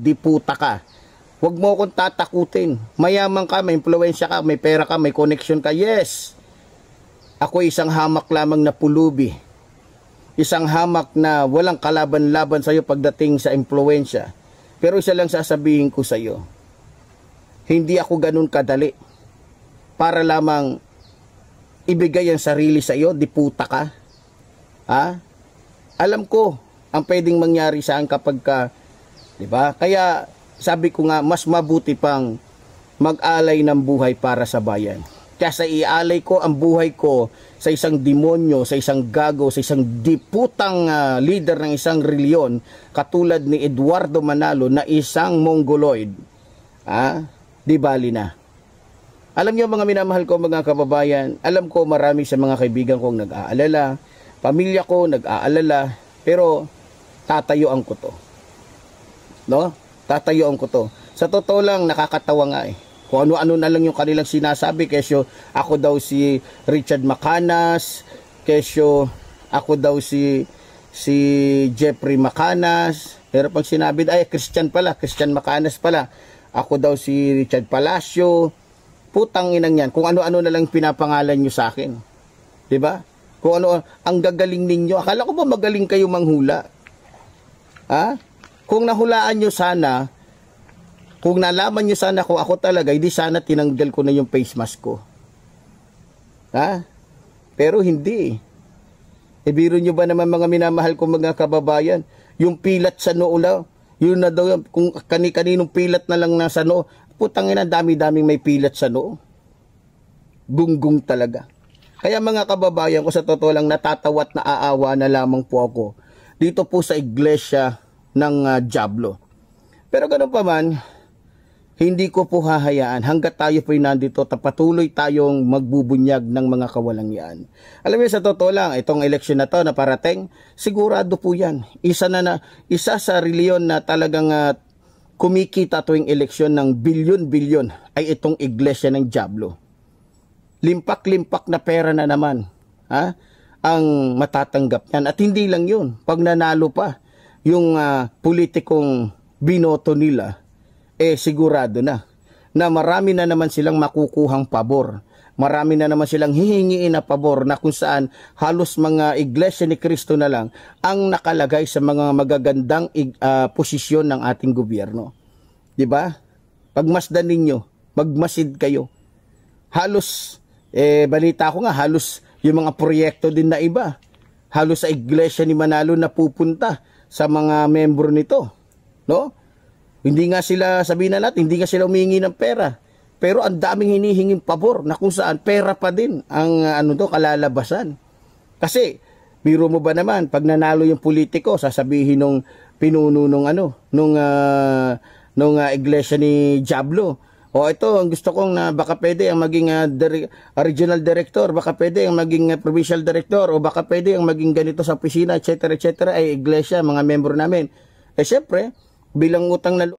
di puta ka. Huwag mo akong tatakutin. Mayaman ka, may impluwensya ka, may pera ka, may connection ka. Yes, ako isang hamak lamang na pulubi. Isang hamak na walang kalaban-laban sa'yo pagdating sa impluwensya. Pero isa lang sasabihin ko sa'yo, hindi ako ganun kadali para lamang ibigay ang sarili sa'yo, di puta ka. Ha? Alam ko ang pwedeng mangyari saan kapag ka, di ba? Kaya sabi ko nga, mas mabuti pang mag-alay ng buhay para sa bayan. Kaya ialay ko ang buhay ko sa isang demonyo, sa isang gago, sa isang diputang leader ng isang reliyon katulad ni Eduardo Manalo na isang mongoloid. Di bali na. Alam niyo mga minamahal ko mga kababayan, alam ko marami sa mga kaibigan kong nag-aalala, pamilya ko nag-aalala, pero tatayuan ko to. No? Tatayuan ko to. Sa totoo lang, nakakatawa nga eh. Kung ano-ano na lang yung kanilang sinasabi, kesyo ako daw si Richard Macanas, kesyo ako daw si Jeffrey Macanas, pero pag sinabi, ay Christian Macanas pala, ako daw si Richard Palacio, putang inang yan, kung ano-ano na lang pinapangalan nyo sa akin. Diba? Kung ano, ang gagaling ninyo, akala ko ba magaling kayo manghula? Kung nahulaan nyo sana, kung nalaman nyo sana kung ako talaga, hindi sana tinanggal ko na yung face mask ko. Pero hindi. Biro nyo ba naman mga minamahal ko mga kababayan, yung pilat sa noo lang, yun na daw, kung kani-kaninong pilat na lang nasa noo, putang ina, dami-daming may pilat sa noo. Gunggong talaga. Kaya mga kababayan ko, sa totoo lang, natatawa at naaawa na lamang po ako dito po sa iglesia ng Diablo. Pero ganun pa man, hindi ko po hahayaan hanggat tayo po nandito, patuloy tayong magbubunyag ng mga kawalangyaan. Alam niyo, sa totoo lang, itong eleksyon na to na parating, sigurado po yan. Isa sa reliyon na talagang kumikita tuwing eleksyon ng bilyon-bilyon ay itong iglesia ng Diablo. Limpak-limpak na pera na naman ang matatanggap yan. At hindi lang yun, pag nanalo pa yung politikong binoto nila, sigurado na marami na naman silang makukuhang pabor. Marami na naman silang hihingiin na pabor na kung saan halos mga iglesia ni Cristo na lang ang nakalagay sa mga magagandang posisyon ng ating gobyerno. Diba? Pagmasdan ninyo, magmasid kayo. Halos, balita ko nga, halos yung mga proyekto din na iba, halos sa iglesia ni Manalo na pupunta sa mga membro nito. No? Hindi nga sila, sabihin na natin, hindi nga sila humingi ng pera. Pero ang daming hinihinging pabor na kung saan pera pa din ang kalalabasan. Kasi, biro mo ba naman, pag nanalo yung politiko, sasabihin nung pinuno nung iglesia ni Diablo, ito, ang gusto kong na baka pwede ang maging regional director, baka pwede ang maging provincial director, o baka pwede ang maging ganito sa opisina, etc., etc., ay iglesia, mga membro namin. Siyempre, bilang utang na